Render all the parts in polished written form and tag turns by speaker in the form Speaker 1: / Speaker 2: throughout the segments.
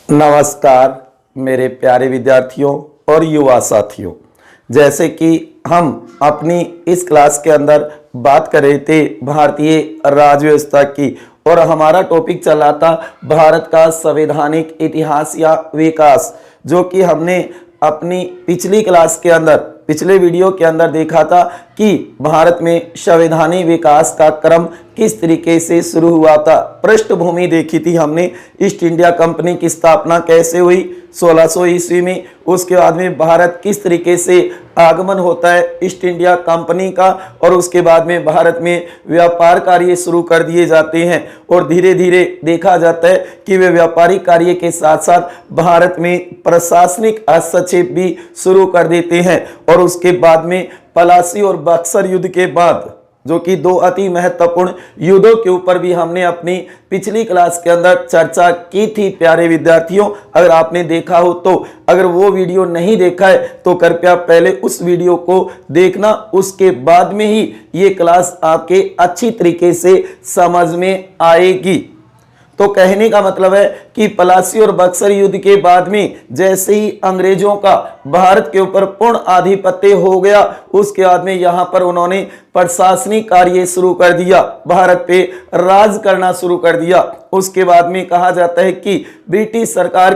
Speaker 1: नमस्कार मेरे प्यारे विद्यार्थियों और युवा साथियों। जैसे कि हम अपनी इस क्लास के अंदर बात कर रहे थे भारतीय राज्य व्यवस्था की, और हमारा टॉपिक चला था भारत का संवैधानिक इतिहास या विकास, जो कि हमने अपनी पिछली क्लास के अंदर पिछले वीडियो के अंदर देखा था कि भारत में संवैधानिक विकास का क्रम किस तरीके से शुरू हुआ था। पृष्ठभूमि देखी थी हमने, ईस्ट इंडिया कंपनी की स्थापना कैसे हुई 1600 ईस्वी में, उसके बाद में भारत किस तरीके से आगमन होता है ईस्ट इंडिया कंपनी का, और उसके बाद में भारत में व्यापार कार्य शुरू कर दिए जाते हैं, और धीरे धीरे देखा जाता है कि वे व्यापारिक कार्य के साथ साथ भारत में प्रशासनिक हस्तक्षेप भी शुरू कर देते हैं। और उसके बाद में पलासी और बक्सर युद्ध के बाद, जो कि दो अति महत्वपूर्ण युद्धों के ऊपर भी हमने अपनी पिछली क्लास के अंदर चर्चा की थी प्यारे विद्यार्थियों। अगर आपने देखा हो तो, अगर वो वीडियो नहीं देखा है तो कृपया पहले उस वीडियो को देखना, उसके बाद में ही ये क्लास आपके अच्छी तरीके से समझ में आएगी। तो कहने का मतलब है कि पलासी और बक्सर युद्ध के बाद में जैसे ही अंग्रेजों का भारत के ऊपर पूर्ण आधिपत्य हो गया, उसके बाद में यहाँ पर उन्होंने प्रशासनिक कार्य शुरू कर दिया, भारत पे राज करना शुरू कर दिया। उसके बाद में कहा जाता है कि ब्रिटिश सरकार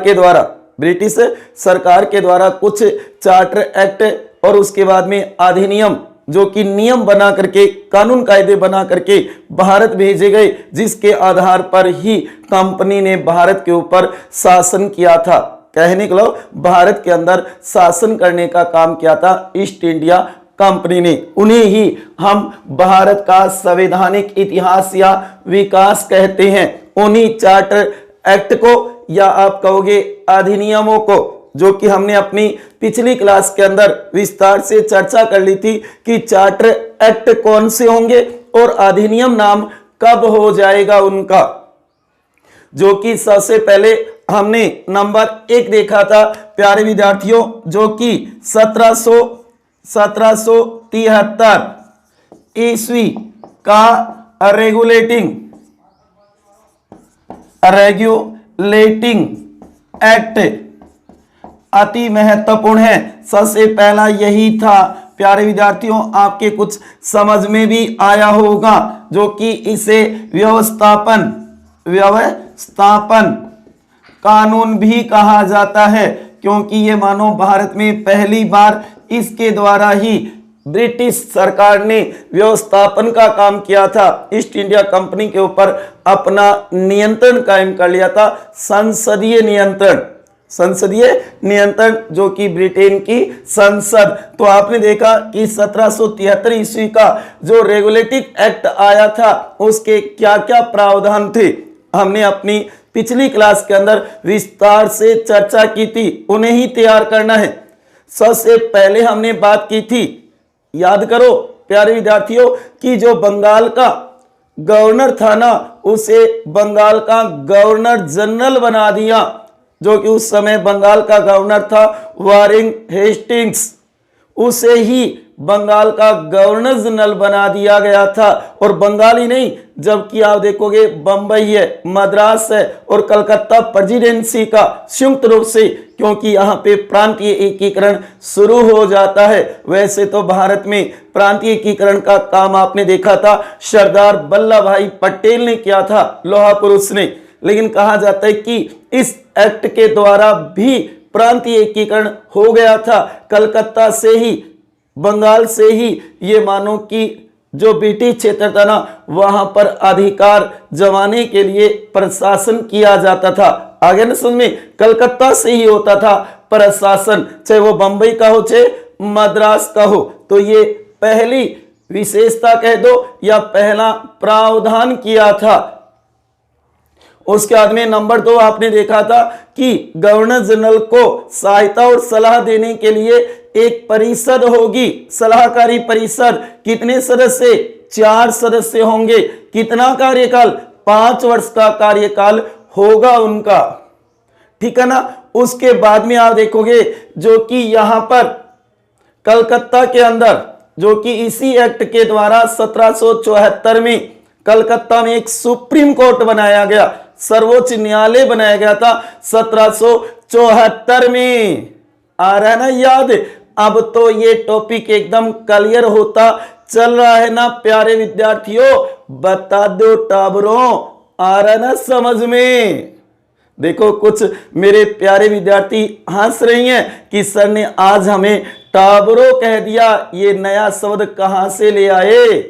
Speaker 1: के द्वारा कुछ चार्टर एक्ट और उसके बाद में अधिनियम, जो कि नियम बना करके, कानून कायदे बना करके भारत भेजे गए, जिसके आधार पर ही कंपनी ने भारत के ऊपर शासन किया था। कहने के लिए भारत के अंदर शासन करने का काम किया था ईस्ट इंडिया कंपनी ने। उन्हें ही हम भारत का संवैधानिक इतिहास या विकास कहते हैं। उन्हीं चार्टर एक्ट को, या आप कहोगे अधिनियमों को, जो कि हमने अपनी पिछली क्लास के अंदर विस्तार से चर्चा कर ली थी कि चार्टर एक्ट कौन से होंगे और अधिनियम नाम कब हो जाएगा उनका। जो कि सबसे पहले हमने नंबर 1 देखा था प्यारे विद्यार्थियों, जो कि 1773 ईस्वी का रेगुलेटिंग एक्ट अति महत्वपूर्ण है। सबसे पहला यही था प्यारे विद्यार्थियों, आपके कुछ समझ में भी आया होगा, जो कि इसे व्यवस्थापन कानून भी कहा जाता है, क्योंकि ये मानो भारत में पहली बार इसके द्वारा ही ब्रिटिश सरकार ने व्यवस्थापन का काम किया था, ईस्ट इंडिया कंपनी के ऊपर अपना नियंत्रण कायम कर लिया था, संसदीय नियंत्रण, जो कि ब्रिटेन की संसद। तो आपने देखा कि 1773 ईस्वी का जो रेगुलेटिंग एक्ट आया था, उसके क्या क्या प्रावधान थे, हमने अपनी पिछली क्लास के अंदर विस्तार से चर्चा की थी, उन्हें ही तैयार करना है। सबसे पहले हमने बात की थी, याद करो प्यारे विद्यार्थियों, कि जो बंगाल का गवर्नर था ना, उसे बंगाल का गवर्नर जनरल बना दिया, जो कि उस समय बंगाल का गवर्नर था वारेन हेस्टिंग्स, उसे ही बंगाल का गवर्नर जनरल बना दिया गया था। और बंगाल ही नहीं, जबकि आप देखोगे बंबई है, मद्रास है और कलकत्ता प्रेसिडेंसी का संयुक्त रूप से, क्योंकि यहाँ पे प्रांतीय एकीकरण शुरू हो जाता है। वैसे तो भारत में प्रांतीय एकीकरण का काम आपने देखा था सरदार वल्लभ भाई पटेल ने किया था, लौह पुरुष ने, लेकिन कहा जाता है कि इस एक्ट के द्वारा भी प्रांतीय एकीकरण हो गया था। कलकत्ता से ही, बंगाल से ही ये मानो कि जो ब्रिटिश क्षेत्र था ना, वहां पर अधिकार जमाने के लिए प्रशासन किया जाता था। आगे न समझ में, कलकत्ता से ही होता था प्रशासन, चाहे वो बंबई का हो चाहे मद्रास का हो। तो ये पहली विशेषता कह दो या पहला प्रावधान किया था। उसके बाद में नंबर 2 आपने देखा था कि गवर्नर जनरल को सहायता और सलाह देने के लिए एक परिषद होगी, सलाहकारी परिषद। कितने सदस्य? 4 सदस्य होंगे। कितना कार्यकाल? 5 वर्ष का कार्यकाल होगा उनका, ठीक है ना। उसके बाद में आप देखोगे जो कि यहां पर कलकत्ता के अंदर, जो कि इसी एक्ट के द्वारा 1774 में कलकत्ता में एक सुप्रीम कोर्ट बनाया गया। सर्वोच्च न्यायालय बनाया गया था 1774 में। आ रहा है ना याद? अब तो ये टॉपिक एकदम क्लियर होता चल रहा है ना प्यारे विद्यार्थियों? बता दो टाबरों, आ रहा है ना समझ में? देखो कुछ मेरे प्यारे विद्यार्थी हंस रही हैं कि सर ने आज हमें टाबरों कह दिया, ये नया शब्द कहां से ले आए?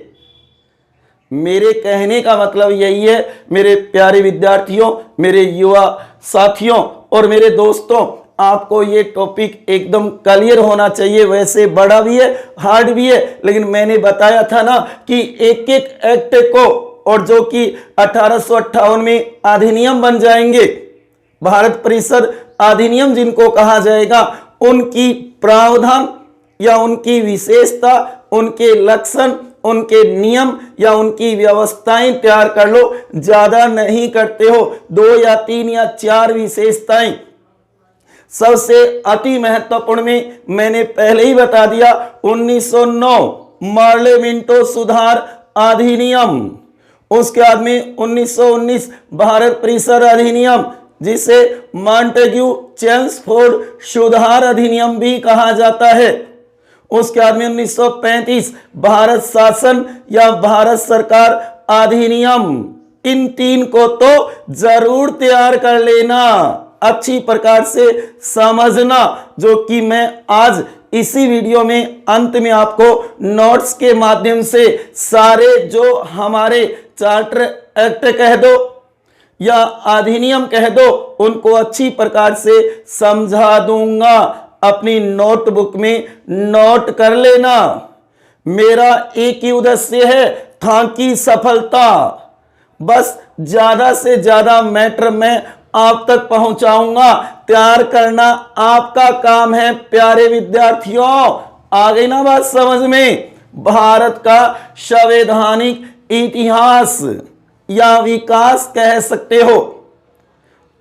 Speaker 1: मेरे कहने का मतलब यही है मेरे प्यारे विद्यार्थियों, मेरे युवा साथियों और मेरे दोस्तों, आपको ये टॉपिक एकदम क्लियर होना चाहिए। वैसे बड़ा भी है, हार्ड भी है, लेकिन मैंने बताया था ना कि एक एक एक्ट को, और जो कि 1858 में अधिनियम बन जाएंगे, भारत परिषद अधिनियम जिनको कहा जाएगा, उनकी प्रावधान या उनकी विशेषता, उनके लक्षण, उनके नियम या उनकी व्यवस्थाएं तैयार कर लो। ज्यादा नहीं करते हो, 2 या 3 या 4 विशेषताएं। सबसे अति महत्वपूर्ण में मैंने पहले ही बता दिया 1909 मार्लेमिंटो सुधार अधिनियम। उसके बाद में 1919 भारत परिषद अधिनियम, जिसे मॉन्टेग्यू चेम्सफोर्ड सुधार अधिनियम भी कहा जाता है। उसके बाद में 1935 भारत शासन या भारत सरकार अधिनियम। इन 3 को तो जरूर तैयार कर लेना, अच्छी प्रकार से समझना, जो कि मैं आज इसी वीडियो में अंत में आपको नोट्स के माध्यम से सारे जो हमारे चार्टर एक्ट कह दो या अधिनियम कह दो, उनको अच्छी प्रकार से समझा दूंगा। अपनी नोटबुक में नोट कर लेना। मेरा एक ही उद्देश्य है, था कि सफलता। बस ज्यादा से ज्यादा मैटर मैं आप तक पहुंचाऊंगा, तैयार करना आपका काम है प्यारे विद्यार्थियों। आ गई ना बात समझ में? भारत का संवैधानिक इतिहास या विकास कह सकते हो,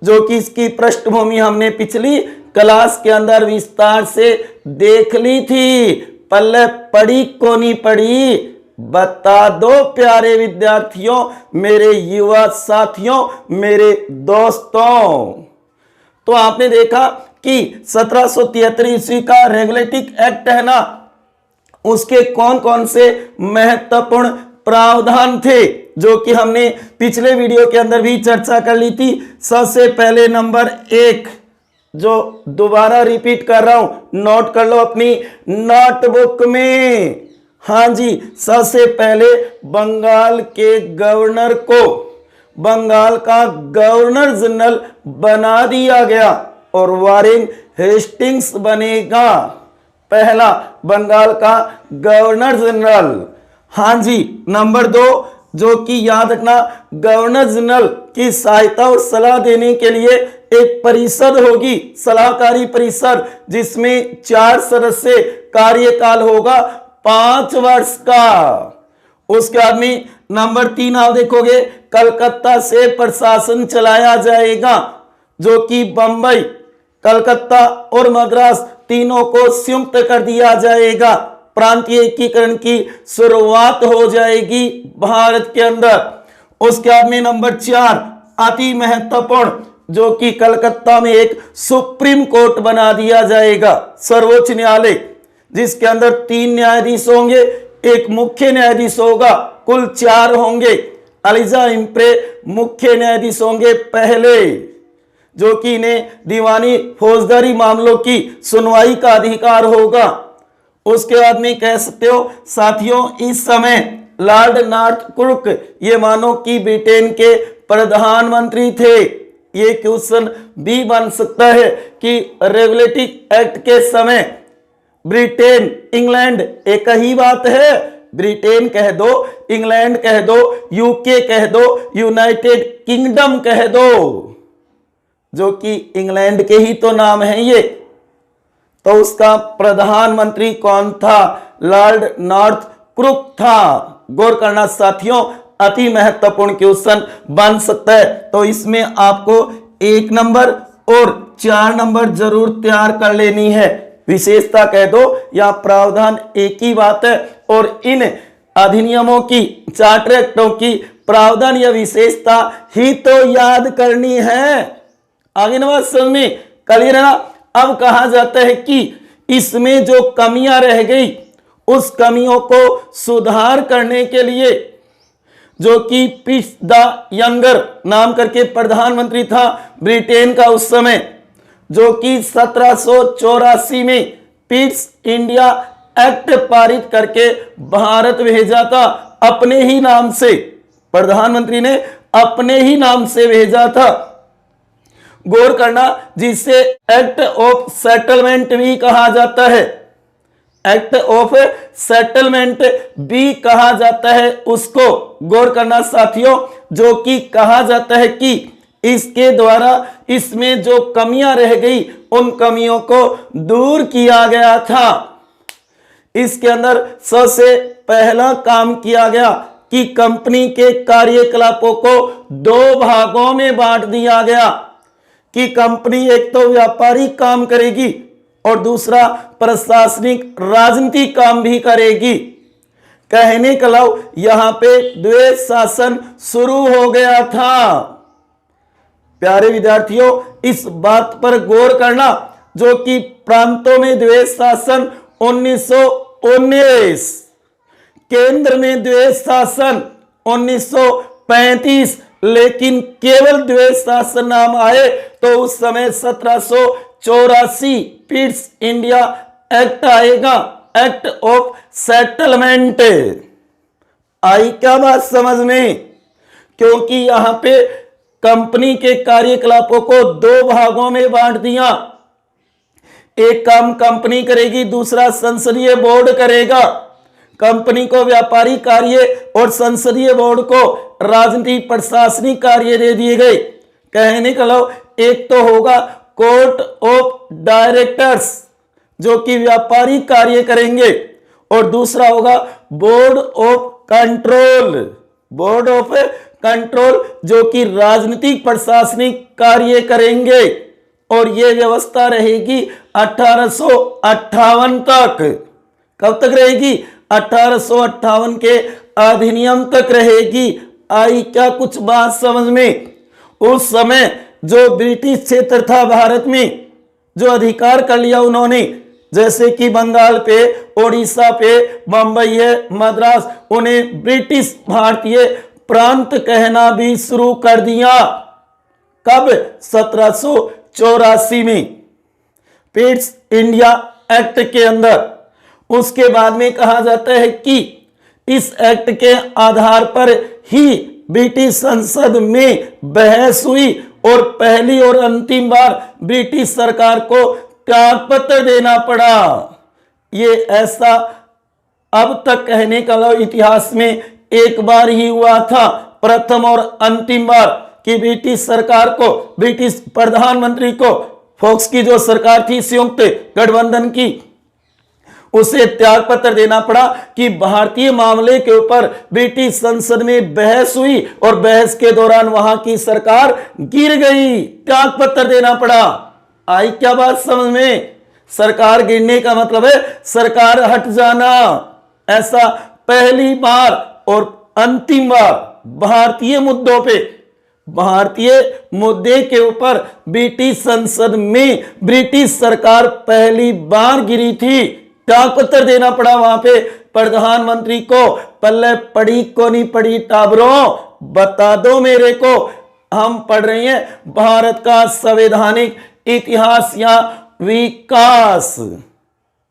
Speaker 1: जो कि इसकी पृष्ठभूमि हमने पिछली क्लास के अंदर विस्तार से देख ली थी। पल्ले पड़ी को नहीं पड़ी? बता दो प्यारे विद्यार्थियों, मेरे युवा साथियों, मेरे दोस्तों। तो आपने देखा कि 1773 ईस्वी का रेगुलेटिंग एक्ट है ना, उसके कौन कौन से महत्वपूर्ण प्रावधान थे, जो कि हमने पिछले वीडियो के अंदर भी चर्चा कर ली थी। सबसे पहले नंबर 1, जो दोबारा रिपीट कर रहा हूं, नोट कर लो अपनी नोटबुक में। हाँ जी, सबसे पहले बंगाल के गवर्नर को बंगाल का गवर्नर जनरल बना दिया गया और वारेन हेस्टिंग्स बनेगा पहला बंगाल का गवर्नर जनरल। हाँ जी, नंबर 2, जो कि याद रखना, गवर्नर जनरल की सहायता और सलाह देने के लिए एक परिषद होगी, सलाहकारी परिषद, जिसमें 4 सदस्य, कार्यकाल होगा 5 वर्ष का। उसके बाद में नंबर 3 आप देखोगे, कलकत्ता से प्रशासन चलाया जाएगा, जो कि बंबई, कलकत्ता और मद्रास तीनों को संयुक्त कर दिया जाएगा। प्रांतीय एकीकरण की शुरुआत हो जाएगी भारत के अंदर। उसके बाद में नंबर 4 अति महत्वपूर्ण, जो कि कलकत्ता में एक सुप्रीम कोर्ट बना दिया जाएगा, सर्वोच्च न्यायालय, जिसके अंदर 3 न्यायाधीश होंगे, एक मुख्य न्यायाधीश होगा, कुल 4 होंगे। एलिजा इम्प्रे मुख्य न्यायाधीश होंगे पहले, जो कि इन्हें दीवानी फौजदारी मामलों की सुनवाई का अधिकार होगा। उसके बाद में कह सकते हो साथियों, इस समय लॉर्ड नॉर्थ क्रुक, ये मानो कि ब्रिटेन के प्रधानमंत्री थे। ये क्वेश्चन भी बन सकता है कि रेगुलेटिंग एक्ट के समय ब्रिटेन इंग्लैंड एक ही बात है, ब्रिटेन कह दो, इंग्लैंड कह दो, यूके कह दो, यूनाइटेड किंगडम कह दो, जो कि इंग्लैंड के ही तो नाम है ये। तो उसका प्रधानमंत्री कौन था? लॉर्ड नॉर्थ क्रुक था। गौर करना साथियों, अति महत्वपूर्ण क्वेश्चन बन सकता है। तो इसमें आपको 1 नंबर और 4 नंबर जरूर तैयार कर लेनी है। विशेषता कह दो या प्रावधान एक ही बात है, और इन अधिनियमों की, चार्टर एक्टों की प्रावधान या विशेषता ही तो याद करनी है। आगे ना बात समझ में क्लियर है ना। अब कहा जाता है कि इसमें जो कमियां रह गई उस कमियों को सुधार करने के लिए जो कि पिट्स द यंगर नाम करके प्रधानमंत्री था ब्रिटेन का उस समय, जो कि 1784 में पिट्स इंडिया एक्ट पारित करके भारत भेजा था अपने ही नाम से। प्रधानमंत्री ने अपने ही नाम से भेजा था। गौर करना, जिसे एक्ट ऑफ सेटलमेंट भी कहा जाता है, एक्ट ऑफ सेटलमेंट भी कहा जाता है उसको। गौर करना साथियों, जो कि कहा जाता है कि इसके द्वारा इसमें जो कमियां रह गई उन कमियों को दूर किया गया था। इसके अंदर सबसे पहला काम किया गया कि कंपनी के कार्यकलापों को दो भागों में बांट दिया गया कि कंपनी एक तो व्यापारिक काम करेगी और दूसरा प्रशासनिक राजनीतिक काम भी करेगी। कहने का लाभ यहां पे द्वैत शासन शुरू हो गया था। प्यारे विद्यार्थियों, इस बात पर गौर करना, जो कि प्रांतों में द्वैत शासन 1919, केंद्र में द्वैत शासन 1935, लेकिन केवल द्वैत शासन नाम आए तो उस समय 1784 पिट्स इंडिया एक्ट आएगा, एक्ट ऑफ सेटलमेंट। आई क्या बात समझ में? क्योंकि यहां पे कंपनी के कार्यकलापों को दो भागों में बांट दिया। एक काम कंपनी करेगी, दूसरा संसदीय बोर्ड करेगा। कंपनी को व्यापारिक कार्य और संसदीय बोर्ड को राजनीतिक प्रशासनिक कार्य दे दिए गए। कहने का लो, एक तो होगा कोर्ट ऑफ डायरेक्टर्स जो कि व्यापारिक कार्य करेंगे, और दूसरा होगा board of control, board of control जो कि राजनीतिक प्रशासनिक कार्य करेंगे। और यह व्यवस्था रहेगी 1858 तक। कब तक रहेगी? 1858 के अधिनियम तक रहेगी। आई क्या कुछ बात समझ में? उस समय जो ब्रिटिश क्षेत्र था भारत में, जो अधिकार कर लिया उन्होंने, जैसे कि बंगाल पे, ओडिशा पे, बंबई है, मद्रास, उन्हें ब्रिटिश भारतीय प्रांत कहना भी शुरू कर दिया। कब? 1784 में पिट्स इंडिया एक्ट के अंदर। उसके बाद में कहा जाता है कि इस एक्ट के आधार पर ही ब्रिटिश संसद में बहस हुई और पहली और अंतिम बार ब्रिटिश सरकार को त्यागपत्र देना पड़ा। ये ऐसा अब तक कहने का इतिहास में एक बार ही हुआ था, प्रथम और अंतिम बार, कि ब्रिटिश सरकार को, ब्रिटिश प्रधानमंत्री को, फोक्स की जो सरकार थी संयुक्त गठबंधन की, उसे त्यागपत्र देना पड़ा कि भारतीय मामले के ऊपर ब्रिटिश संसद में बहस हुई और बहस के दौरान वहां की सरकार गिर गई, त्यागपत्र देना पड़ा। आई क्या बात समझ में? सरकार गिरने का मतलब है सरकार हट जाना। ऐसा पहली बार और अंतिम बार भारतीय मुद्दों पे, भारतीय मुद्दे के ऊपर ब्रिटिश संसद में ब्रिटिश सरकार पहली बार गिरी थी, त्यागपत्र देना पड़ा वहां पे प्रधानमंत्री को। पल्ले पड़ी को नहीं पड़ी टाबरों, बता दो मेरे को। हम पढ़ रहे हैं भारत का संवैधानिक इतिहास या विकास।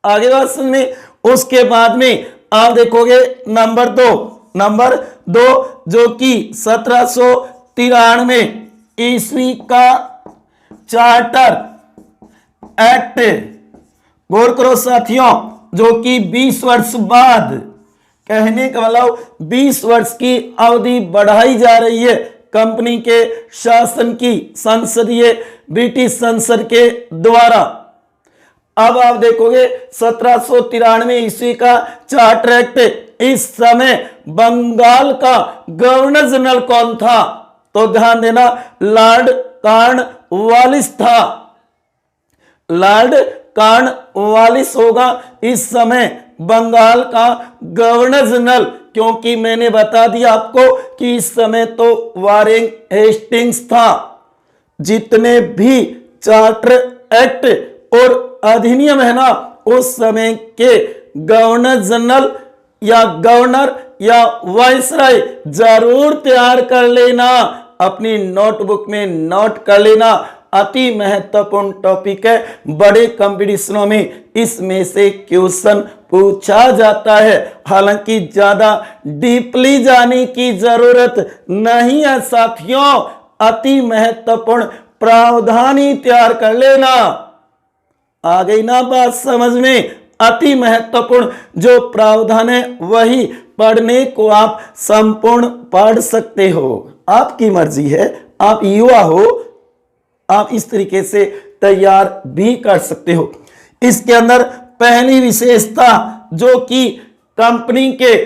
Speaker 1: आगे बात सुनिए। उसके बाद में आप देखोगे नंबर दो जो कि 1793 ईस्वी का चार्टर एक्ट। गौर करो साथियों, जो कि 20 वर्ष बाद, कहने का मतलब 20 वर्ष की अवधि बढ़ाई जा रही है कंपनी के शासन की, संसदीय ब्रिटिश संसद के द्वारा। अब आप देखोगे 1793 ईस्वी का चार्टर एक्ट। इस समय बंगाल का गवर्नर जनरल कौन था? तो ध्यान देना, लॉर्ड कॉर्नवालिस था। लॉर्ड कॉर्नवालिस होगा इस समय बंगाल का गवर्नर जनरल। क्योंकि मैंने बता दिया आपको कि इस समय तो वारेन हेस्टिंग्स था। जितने भी चार्टर एक्ट और अधिनियम है ना, उस समय के गवर्नर जनरल या गवर्नर या वाइसराय जरूर तैयार कर लेना, अपनी नोटबुक में नोट कर लेना। अति महत्वपूर्ण टॉपिक है, बड़े कंपटीशनों में इसमें से क्वेश्चन पूछा जाता है। हालांकि ज्यादा डीपली जाने की जरूरत नहीं है साथियों, अति महत्वपूर्ण प्रावधान ही तैयार कर लेना। आ गई ना बात समझ में? अति महत्वपूर्ण जो प्रावधान है वही पढ़ने को आप संपूर्ण पढ़ सकते हो, आपकी मर्जी है, आप युवा हो, आप इस तरीके से तैयार भी कर सकते हो। इसके अंदर पहली विशेषता जो कि कंपनी के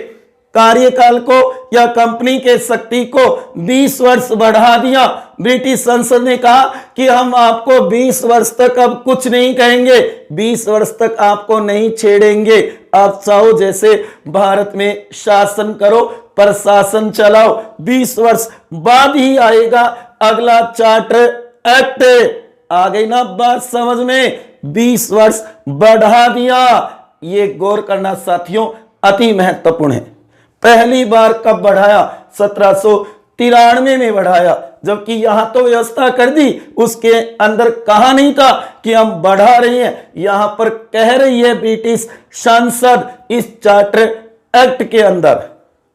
Speaker 1: कार्यकाल को या कंपनी के शक्ति को 20 वर्ष बढ़ा दिया। ब्रिटिश संसद ने कहा कि हम आपको 20 वर्ष तक अब कुछ नहीं कहेंगे, 20 वर्ष तक आपको नहीं छेड़ेंगे, आप चाहो जैसे भारत में शासन करो, प्रशासन चलाओ, 20 वर्ष बाद ही आएगा अगला चार्टर एक्ट। आ गई ना बात समझ में? 20 वर्ष बढ़ा दिया, ये गौर करना साथियों अति महत्वपूर्ण है। पहली बार कब बढ़ाया? 1793 में बढ़ाया, जबकि यहां तो व्यवस्था कर दी, उसके अंदर कहा नहीं था कि हम बढ़ा रहे हैं, यहां पर कह रही है ब्रिटिश संसद इस चार्टर एक्ट के अंदर।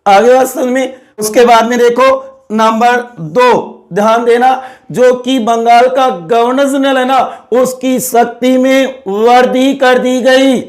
Speaker 1: आगे बात समझ में? उसके बाद में देखो नंबर 2, ध्यान देना, जो कि बंगाल का गवर्नर जनरल है ना, उसकी शक्ति में वृद्धि कर दी गई।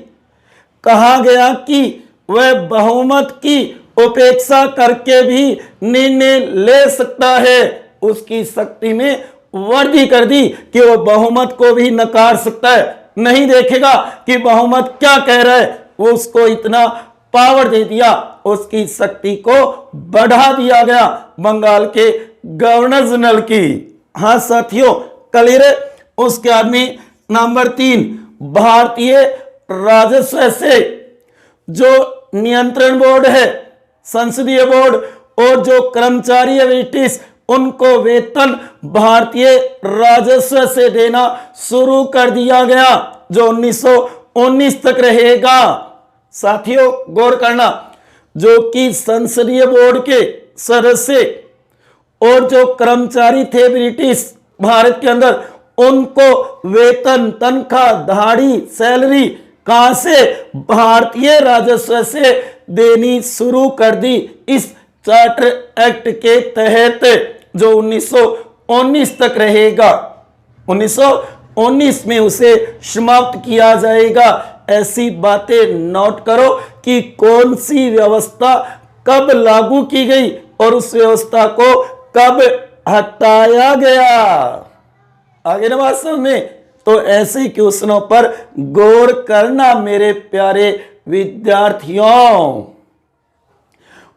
Speaker 1: कहा गया कि वह बहुमत की उपेक्षा करके भी निर्णय ले सकता है। उसकी शक्ति में वृद्धि कर दी कि वह बहुमत को भी नकार सकता है, नहीं देखेगा कि बहुमत क्या कह रहा है, वो उसको इतना पावर दे दिया, उसकी शक्ति को बढ़ा दिया गया बंगाल के गवर्नर जनरल की। हाँ साथियों क्लियर है? उसके बाद में नंबर 3, भारतीय राजस्व से जो नियंत्रण बोर्ड है, संसदीय बोर्ड और जो कर्मचारी है ब्रिटिश, उनको वेतन भारतीय राजस्व से देना शुरू कर दिया गया, जो 1919 तक रहेगा। साथियों गौर करना, जो कि संसदीय बोर्ड के सदस्य और जो कर्मचारी थे ब्रिटिश भारत के अंदर, उनको वेतन, तनख्वाह, दाढ़ी, सैलरी कहां से? भारतीय राजस्व से देनी शुरू कर दी इस चार्टर एक्ट के तहत, जो 1919 तक रहेगा। 1919 में उसे समाप्त किया जाएगा। ऐसी बातें नोट करो कि कौन सी व्यवस्था कब लागू की गई और उस व्यवस्था को कब हटाया गया। आगे ना बात समझ में? तो ऐसे क्वेश्चनों पर गौर करना मेरे प्यारे विद्यार्थियों।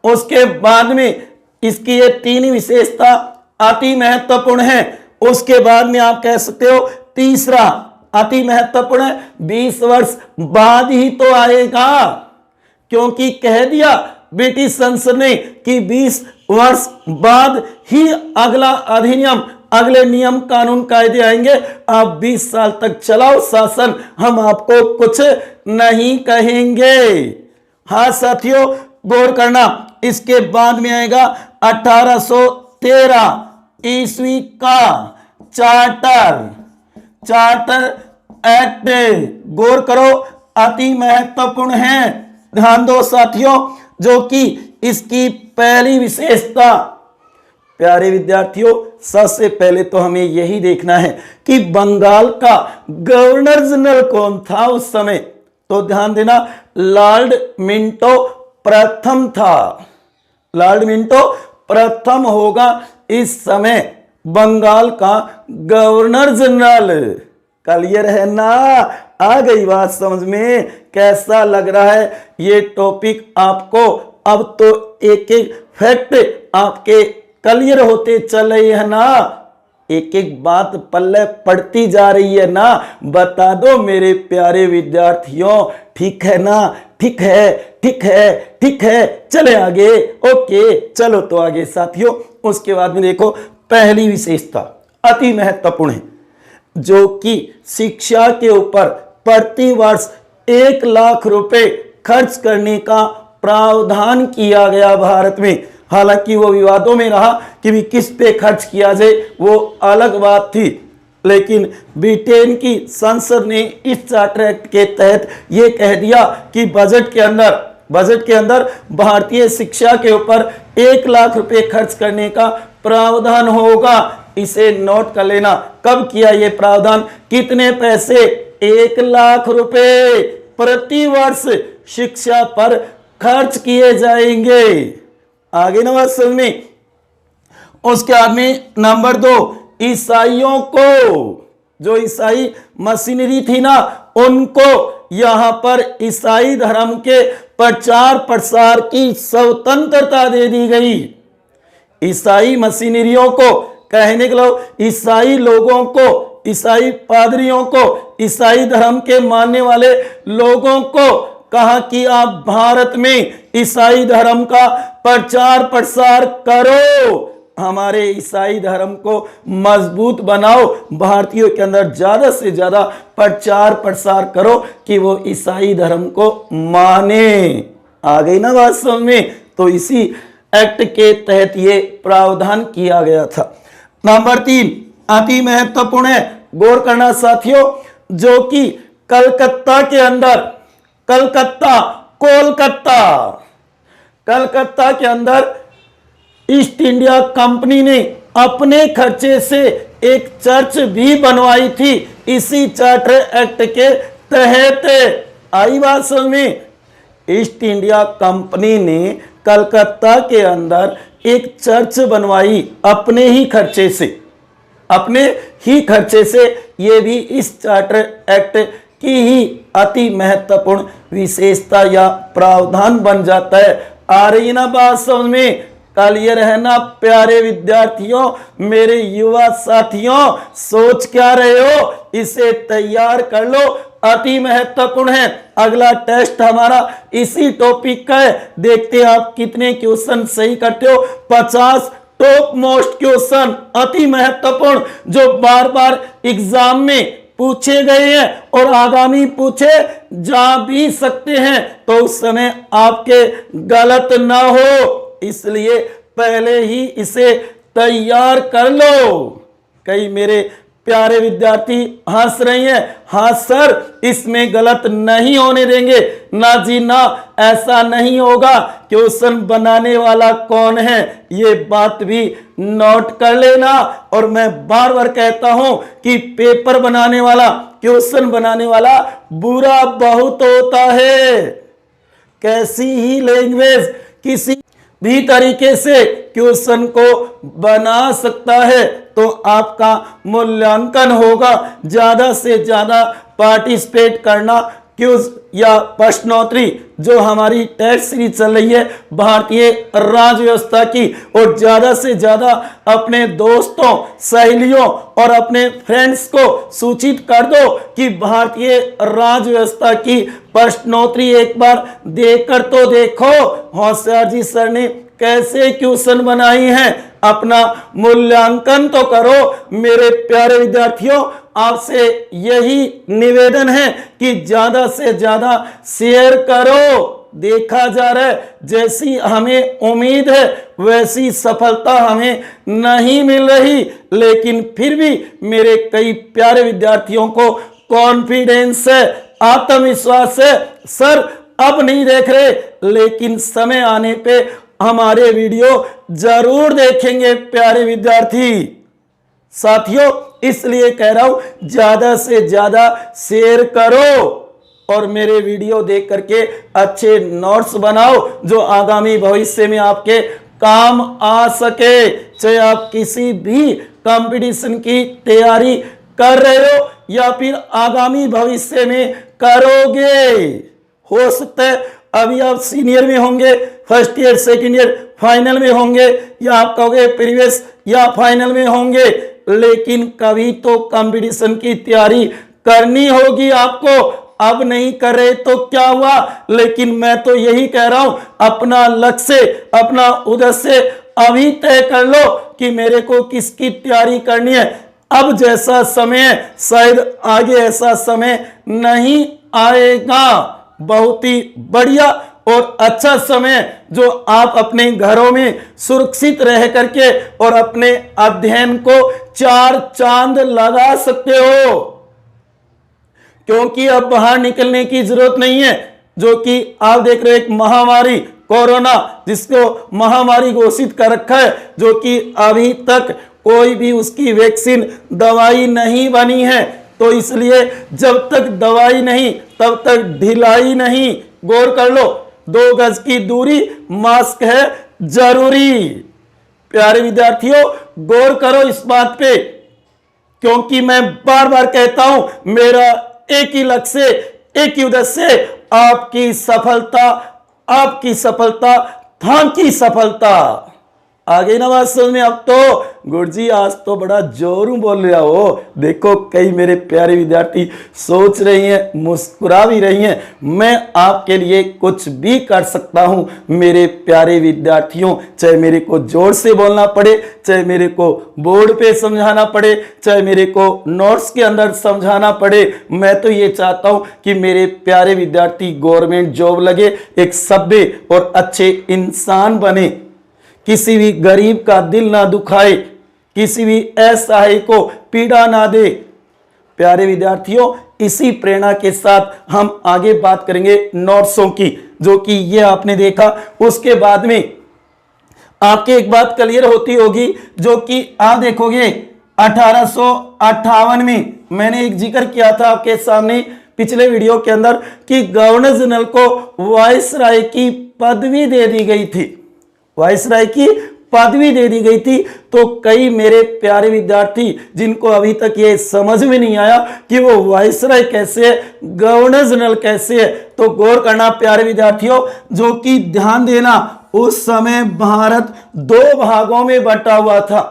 Speaker 1: उसके बाद में इसकी ये 3 विशेषता अति महत्वपूर्ण है। उसके बाद में आप कह सकते हो तीसरा अति महत्वपूर्ण है, 20 वर्ष बाद ही तो आएगा, क्योंकि कह दिया ब्रिटिश संसद ने कि 20 वर्ष बाद ही अगला अधिनियम, अगले नियम, कानून, कायदे आएंगे। आप 20 साल तक चलाओ शासन, हम आपको कुछ नहीं कहेंगे। हाँ साथियों गौर करना, इसके बाद में आएगा 1813 ईस्वी का चार्टर एक्ट। गौर करो अति महत्वपूर्ण है, ध्यान दो साथियों, जो कि इसकी पहली विशेषता। प्यारे विद्यार्थियों सबसे पहले तो हमें यही देखना है कि बंगाल का गवर्नर जनरल कौन था उस समय। तो ध्यान देना, लॉर्ड मिंटो प्रथम था। लॉर्ड मिंटो प्रथम होगा इस समय बंगाल का गवर्नर जनरल। क्लियर है ना? आ गई बात समझ में? कैसा लग रहा है ये टॉपिक आपको? अब तो एक एक फैक्ट आपके क्लियर होते चल रही है ना, एक एक बात पल्ले पड़ती जा रही है ना। बता दो मेरे प्यारे विद्यार्थियों, ठीक है ना? ठीक है, ठीक है, चले आगे। ओके, चलो तो आगे साथियों। उसके बाद में देखो, पहली विशेषता अति महत्वपूर्ण है, जो कि शिक्षा के ऊपर प्रति वर्ष 1 लाख रुपए खर्च करने का प्रावधान किया गया भारत में। हालांकि वो विवादों में रहा कि भी किस पे खर्च किया जाए, वो अलग बात थी, लेकिन ब्रिटेन की संसद ने इस चार्टर एक्ट के तहत ये कह दिया कि बजट के अंदर भारतीय शिक्षा के ऊपर 1 लाख रुपए खर्च करने का प्रावधान होगा। इसे नोट कर लेना। कब किया ये प्रावधान, कितने पैसे, 1 लाख रुपए प्रति वर्ष शिक्षा पर खर्च किए जाएंगे। आगे ना बात समझ में। उसके बाद में नंबर 2, ईसाइयों को, जो ईसाई मशीनरी थी ना, उनको यहां पर ईसाई धर्म के प्रचार प्रसार की स्वतंत्रता दे दी गई। ईसाई मशीनरियों को, कहने के लिए ईसाई लोगों को, ईसाई पादरियों को, ईसाई धर्म के मानने वाले लोगों को कहा कि आप भारत में ईसाई धर्म का प्रचार प्रसार करो, हमारे ईसाई धर्म को मजबूत बनाओ, भारतीयों के अंदर ज्यादा से ज्यादा प्रचार प्रसार करो कि वो ईसाई धर्म को माने। आ गई ना बात समझ में। तो इसी एक्ट के तहत ये प्रावधान किया गया था। नंबर 3 अति महत्वपूर्ण है, गौर करना साथियों, जो कि कलकत्ता के अंदर, कलकत्ता के अंदर ईस्ट इंडिया कंपनी ने अपने खर्चे से एक चर्च भी बनवाई थी इसी चार्टर एक्ट के तहत। आई बात समझ में। ईस्ट इंडिया कंपनी ने कलकत्ता के अंदर एक चर्च बनवाई अपने ही खर्चे से, ये भी इस चार्टर एक्ट की ही अति महत्वपूर्ण विशेषता या प्रावधान बन जाता है। आ रही ना बात समझ में। क्लियर है ना प्यारे विद्यार्थियों, मेरे युवा साथियों, सोच क्या रहे हो, इसे तैयार कर लो, अति महत्वपूर्ण है। अगला टेस्ट हमारा इसी टॉपिक का है, देखते हैं आप कितने क्वेश्चन सही करते हो। 50 टॉप मोस्ट क्वेश्चन अति महत्वपूर्ण, जो बार बार एग्जाम में पूछे गए हैं और आगामी पूछे जा भी सकते हैं, तो उस समय आपके गलत ना हो, इसलिए पहले ही इसे तैयार कर लो। कई मेरे प्यारे विद्यार्थी हंस रही हैं, हाँ सर इसमें गलत नहीं होने देंगे, ना जी ना, ऐसा नहीं होगा। क्वेश्चन बनाने वाला कौन है, ये बात भी नोट कर लेना। और मैं बार बार कहता हूं कि पेपर बनाने वाला, क्वेश्चन बनाने वाला बुरा बहुत होता है। कैसी ही लैंग्वेज, किसी भी तरीके से क्वेश्चन को बना सकता है, तो आपका मूल्यांकन होगा। ज्यादा से ज्यादा पार्टिसिपेट करना, क्विज या प्रश्नोत्तरी जो हमारी टेस्ट सीरीज चल रही है भारतीय राज्य व्यवस्था की, और ज्यादा से ज्यादा अपने दोस्तों, सहेलियों और अपने फ्रेंड्स को सूचित कर दो कि भारतीय राज्य व्यवस्था की प्रश्नोत्तरी एक बार देखकर तो देखो, होशियार जी सर ने कैसे क्वेश्चन बनाई हैं, अपना मूल्यांकन तो करो। मेरे प्यारे विद्यार्थियों, आपसे यही निवेदन है कि ज्यादा से ज्यादा शेयर करो। देखा जा रहा है जैसी हमें उम्मीद है वैसी सफलता हमें नहीं मिल रही, लेकिन फिर भी मेरे कई प्यारे विद्यार्थियों को कॉन्फिडेंस है, आत्मविश्वास है, सर अब नहीं देख रहे लेकिन समय आने पे हमारे वीडियो जरूर देखेंगे। प्यारे विद्यार्थी साथियों, इसलिए कह रहा हूं ज्यादा से ज्यादा शेयर करो और मेरे वीडियो देख करके अच्छे नोट्स बनाओ जो आगामी भविष्य में आपके काम आ सके। चाहे आप किसी भी कंपटीशन की तैयारी कर रहे हो या फिर आगामी भविष्य में करोगे। हो सकता है अभी आप सीनियर में होंगे, first year second year final में होंगे, या आप कहोगे प्रीवियस या फाइनल में होंगे, लेकिन कभी तो कंपटीशन की तैयारी करनी होगी आपको। अब नहीं कर रहे तो क्या हुआ, लेकिन मैं तो यही कह रहा हूं, अपना लक्ष्य, अपना उद्देश्य अभी तय कर लो कि मेरे को किसकी तैयारी करनी है। अब जैसा समय है, शायद आगे ऐसा समय नहीं आएगा। बहुत ही बढ़िया और अच्छा समय जो आप अपने घरों में सुरक्षित रह करके और अपने अध्ययन को चार चांद लगा सकते हो, क्योंकि अब बाहर निकलने की जरूरत नहीं है। जो कि आप देख रहे हैं, एक महामारी कोरोना, जिसको महामारी घोषित कर रखा है, जो कि अभी तक कोई भी उसकी वैक्सीन दवाई नहीं बनी है। तो इसलिए जब तक दवाई नहीं तब तक ढिलाई नहीं। गौर कर लो, 2 गज की दूरी, मास्क है जरूरी। प्यारे विद्यार्थियों, गौर करो इस बात पे, क्योंकि मैं बार बार कहता हूं, मेरा एक ही लक्ष्य, एक ही उद्देश्य, आपकी सफलता, आपकी सफलता, थांकी सफलता। आगे ना बात समझ में। अब तो गुरुजी आज तो बड़ा जोरों बोल रहा हो। देखो कई मेरे प्यारे विद्यार्थी सोच रही हैं, मुस्कुरा भी रही हैं, मैं आपके लिए कुछ भी कर सकता हूं मेरे प्यारे विद्यार्थियों। चाहे मेरे को जोर से बोलना पड़े, चाहे मेरे को बोर्ड पे समझाना पड़े, चाहे मेरे को नोट्स के अंदर समझाना पड़े, मैं तो ये चाहता हूं कि मेरे प्यारे विद्यार्थी गवर्नमेंट जॉब लगे, एक सभ्य और अच्छे इंसान बने, किसी भी गरीब का दिल ना दुखाए, किसी भी असहाय को पीड़ा ना दे। प्यारे विद्यार्थियों, इसी प्रेरणा के साथ हम आगे बात करेंगे नोट्सों की, जो कि ये आपने देखा। उसके बाद में आपके एक बात क्लियर होती होगी, जो कि आप देखोगे 1858 में मैंने एक जिक्र किया था आपके सामने पिछले वीडियो के अंदर कि गवर्नर जनरल को वायसराय की पदवी दे दी गई थी। वायसराय की पदवी दे दी गई थी। तो कई मेरे प्यारे विद्यार्थी जिनको अभी तक ये समझ में नहीं आया कि वो वायसराय कैसे है, गवर्नर जनरल कैसे है, तो गौर करना प्यारे विद्यार्थियों, जो कि ध्यान देना, उस समय भारत 2 भागों में बंटा हुआ था।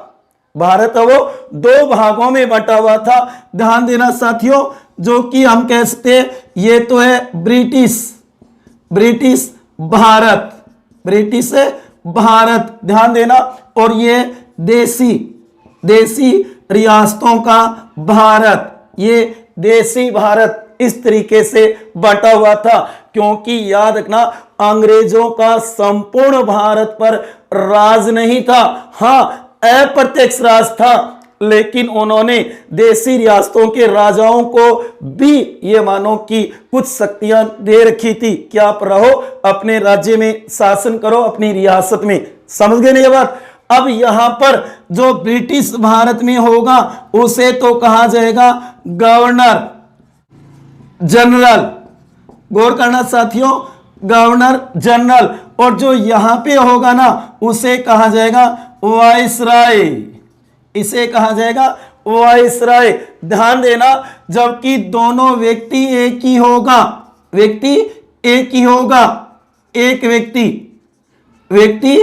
Speaker 1: भारत वो 2 भागों में बंटा हुआ था। ध्यान देना साथियों, जो कि हम कह सकते हैं ये तो है ब्रिटिश भारत, ब्रिटिश भारत, ध्यान देना, और ये देसी रियासतों का भारत, ये देसी भारत इस तरीके से बंटा हुआ था। क्योंकि याद रखना, अंग्रेजों का संपूर्ण भारत पर राज नहीं था, हां अप्रत्यक्ष राज था, लेकिन उन्होंने देसी रियासतों के राजाओं को भी ये मानो कि कुछ शक्तियां दे रखी थी कि आप रहो अपने राज्य में, शासन करो अपनी रियासत में। समझ गए नहीं ये बात। अब यहां पर जो ब्रिटिश भारत में होगा उसे तो कहा जाएगा गवर्नर जनरल। गौर करना साथियों, गवर्नर जनरल। और जो यहां पे होगा ना उसे कहा जाएगा वायसराय, इसे कहा जाएगा वायसराय। ध्यान देना, जबकि दोनों व्यक्ति एक ही होगा, व्यक्ति एक ही होगा, एक व्यक्ति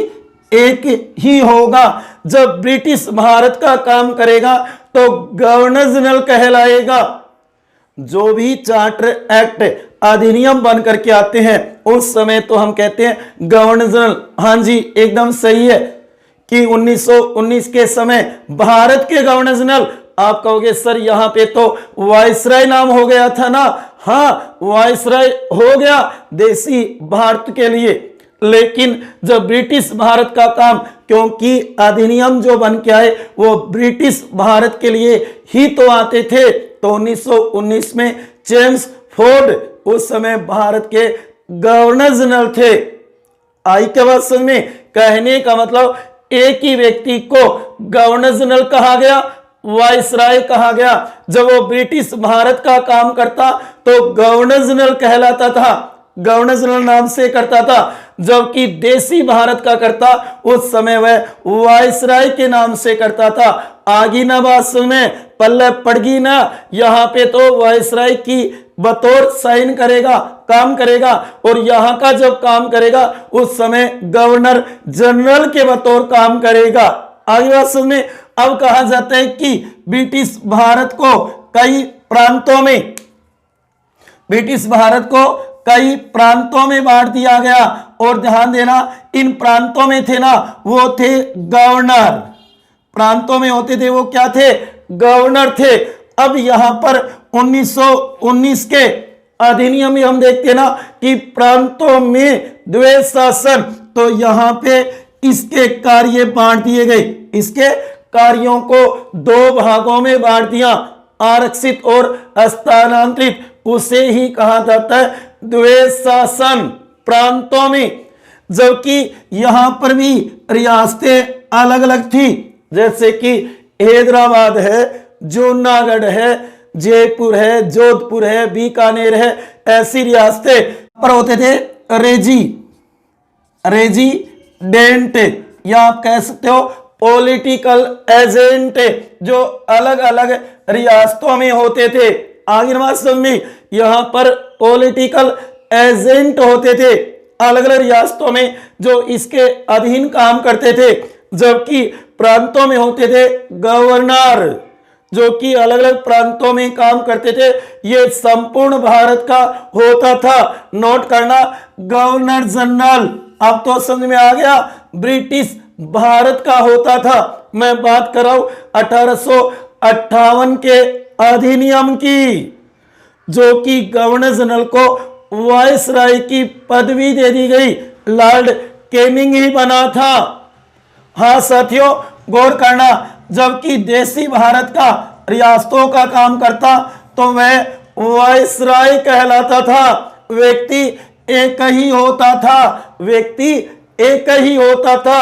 Speaker 1: एक ही होगा। जब ब्रिटिश भारत का काम करेगा तो गवर्नर जनरल कहलाएगा। जो भी चार्टर एक्ट, अधिनियम बन करके आते हैं उस समय तो हम कहते हैं गवर्नर जनरल। हां जी, एकदम सही है कि 1919 के समय भारत के गवर्नर जनरल, आप कहोगे सर यहां पे तो वायसराय नाम हो गया था ना। हां, वायसराय हो गया देसी भारत के लिए, लेकिन जब ब्रिटिश भारत का काम, क्योंकि अधिनियम जो बन के आए वो ब्रिटिश भारत के लिए ही तो आते थे, तो 1919 में जेम्स फोर्ड उस समय भारत के गवर्नर जनरल थे। आई क्या बात समझ में? कहने का मतलब एक ही व्यक्ति को गवर्नर जनरल कहा गया, वायसराय कहा गया। जब वो ब्रिटिश भारत का काम करता तो गवर्नर जनरल कहलाता था, गवर्नर जनरल नाम से करता था। जबकि देसी भारत का करता उस समय वह वायसराय के नाम से करता था। आगे ना बात सुने, पल्ले पड़गी ना, यहां पे तो वायसराय की बतौर साइन करेगा, काम करेगा, और यहां का जब काम करेगा उस समय गवर्नर जनरल के बतौर काम करेगा। आगे बात सुने, अब कहा जाता है कि ब्रिटिश भारत को कई प्रांतों में ब्रिटिश भारत को कई प्रांतों में बांट दिया गया। और ध्यान देना, इन प्रांतों में थे ना, वो थे गवर्नर। प्रांतों में होते थे वो क्या थे? गवर्नर थे। अब यहां पर 1919 के अधिनियम में हम देखते ना कि प्रांतों में द्वैध शासन, तो यहां पे इसके कार्य बांट दिए गए। इसके कार्यों को दो भागों में बांट दिया, आरक्षित और स्थानांतरित। उसे ही कहा जाता है द्वैध शासन प्रांतों में। जबकि यहां पर भी रियासतें अलग अलग थी, जैसे कि हैदराबाद है, जूनागढ़ है, जयपुर है, जोधपुर है, बीकानेर है। ऐसी रियासतें पर होते थे रेजिडेंट, या आप कह सकते हो पॉलिटिकल एजेंट, जो अलग अलग रियासतों में होते थे। आगे बात समझ में, यहां पर पॉलिटिकल एजेंट होते थे अलग अलग रियासतों में, जो इसके अधीन काम करते थे। जबकि प्रांतों में होते थे गवर्नर, जो कि अलग अलग प्रांतों में काम करते थे। ये संपूर्ण भारत का होता था। नोट करना, गवर्नर जनरल, अब तो समझ में आ गया, ब्रिटिश भारत का होता था। मैं बात कर रहा हूं 1858 के अधिनियम की, जो कि गवर्नर जनरल को वायसराय की पदवी दे दी गई। लॉर्ड कैनिंग ही बना था। हाँ साथियों, गौर करना, जबकि देसी भारत का रियासतों का काम करता तो वह वायसराय कहलाता था। व्यक्ति एक ही होता था, व्यक्ति एक ही होता था।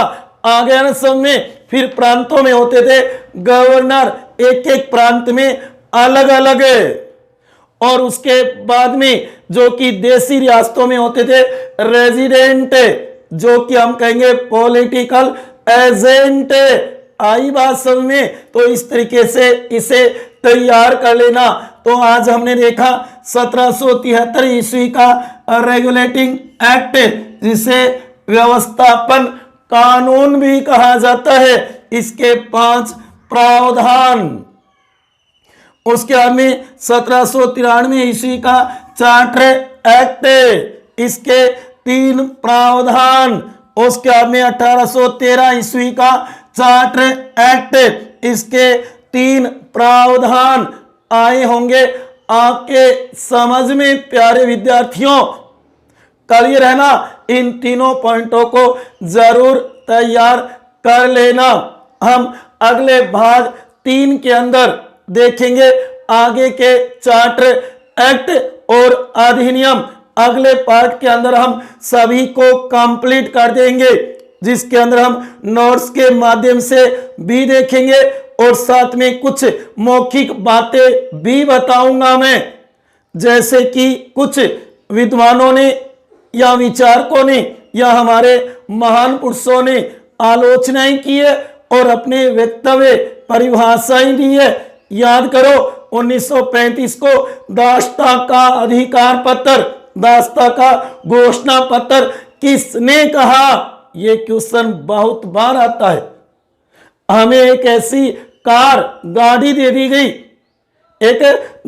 Speaker 1: आगे न समझ में, फिर प्रांतों में होते थे गवर्नर, एक एक प्रांत में अलग अलग। और उसके बाद में जो कि देसी रियासतों में होते थे रेजिडेंट, जो कि हम कहेंगे पॉलिटिकल एजेंट। आई बात समझ में? तो इस तरीके से इसे तैयार कर लेना। तो आज हमने देखा 1773 ईस्वी का रेगुलेटिंग एक्ट, जिसे व्यवस्थापन कानून भी कहा जाता है। इसके 5 प्रावधान। उसके बाद में 1793 ईस्वी का चार्टर एक्ट, इसके 3 प्रावधान। उसके बाद में 1813 ईस्वी का चार्टर एक्ट, इसके 3 प्रावधान आए होंगे आपके समझ में प्यारे विद्यार्थियों। क्लियर है ना? इन तीनों पॉइंटों को जरूर तैयार कर लेना। हम अगले भाग 3 के अंदर देखेंगे आगे के चार्टर एक्ट और अधिनियम। अगले पार्ट के अंदर हम सभी को कंप्लीट कर देंगे, जिसके अंदर हम नोट्स के माध्यम से भी देखेंगे और साथ में कुछ मौखिक बातें भी बताऊंगा मैं, जैसे कि कुछ विद्वानों ने या विचारकों ने या हमारे महान पुरुषों ने आलोचनाएं की है और अपने वक्तव्य परिभाषाएं दी है। याद करो 1935 को दास्ता का अधिकार पत्र, दास्ता का घोषणा पत्र किसने कहा? ये क्वेश्चन बहुत बार आता है। हमें एक ऐसी गाड़ी दे दी गई, एक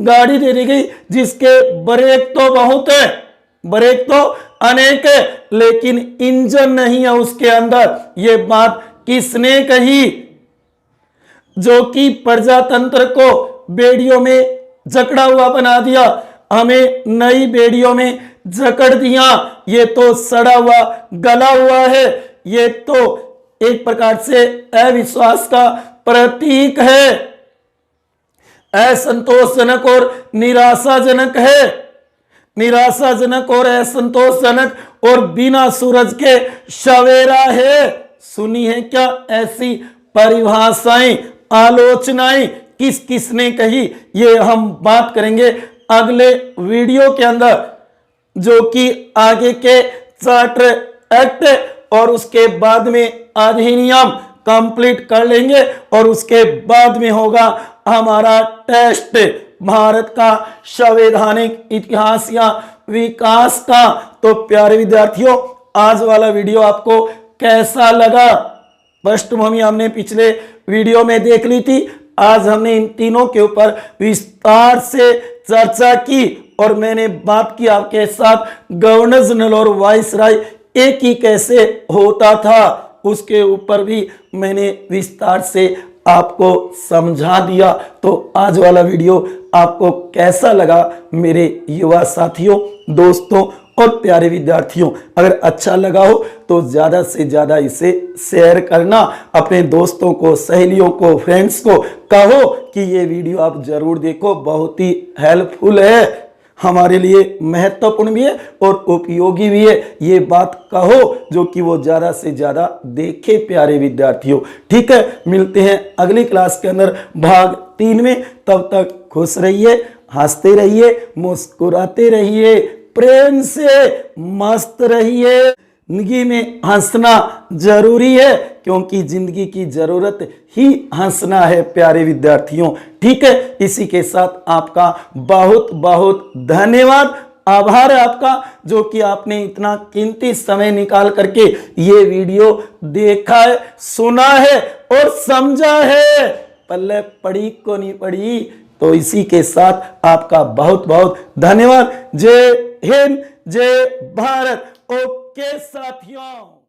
Speaker 1: गाड़ी दे दी गई जिसके ब्रेक तो बहुत है, ब्रेक तो अनेक है, लेकिन इंजन नहीं है उसके अंदर। ये बात किसने कही? जो कि प्रजातंत्र को बेड़ियों में जकड़ा हुआ बना दिया, हमें नई बेड़ियों में जकड़ दिया। ये तो सड़ा हुआ गला हुआ है, ये तो एक प्रकार से अविश्वास का प्रतीक है, असंतोषजनक और निराशाजनक है। निराशाजनक और असंतोषजनक और बिना सूरज के सवेरा है। सुनी है क्या ऐसी परिभाषाएं, आलोचनाएं? किस किसने कही? ये हम बात करेंगे अगले वीडियो के अंदर, जो कि आगे के चार्टर एक्ट और उसके बाद में अधिनियम कंप्लीट कर लेंगे और उसके बाद में होगा हमारा टेस्ट भारत का संवैधानिक इतिहास या विकास का। तो प्यारे विद्यार्थियों, आज वाला वीडियो आपको कैसा लगा? पृष्ठभूमि हमने पिछले वीडियो में देख ली थी। आज हमने इन तीनों के ऊपर विस्तार से चर्चा की और मैंने बात की आपके साथ गवर्नर जनरल और वाइसराय एक ही कैसे होता था, उसके ऊपर भी मैंने विस्तार से आपको समझा दिया। तो आज वाला वीडियो आपको कैसा लगा मेरे युवा साथियों, दोस्तों और प्यारे विद्यार्थियों? अगर अच्छा लगा हो तो ज़्यादा से ज़्यादा इसे शेयर करना, अपने दोस्तों को, सहेलियों को, फ्रेंड्स को कहो कि ये वीडियो आप जरूर देखो, बहुत ही हेल्पफुल है, हमारे लिए महत्वपूर्ण भी है और उपयोगी भी है। ये बात कहो जो कि वो ज़्यादा से ज़्यादा देखे प्यारे विद्यार्थियों। ठीक है, मिलते हैं अगली क्लास के अंदर भाग 3 में। तब तक खुश रहिए, हंसते रहिए, मुस्कुराते रहिए, प्रेम से मस्त रहिए। जिंदगी में हंसना जरूरी है क्योंकि जिंदगी की जरूरत ही हंसना है प्यारे विद्यार्थियों। ठीक है, इसी के साथ आपका बहुत बहुत धन्यवाद, आभार है आपका जो कि आपने इतना कीमती समय निकाल करके ये वीडियो देखा है, सुना है और समझा है। पल्ले पड़ी को नहीं पड़ी, तो इसी के साथ आपका बहुत बहुत धन्यवाद। जय हिंद, जय भारत। ओके साथियों।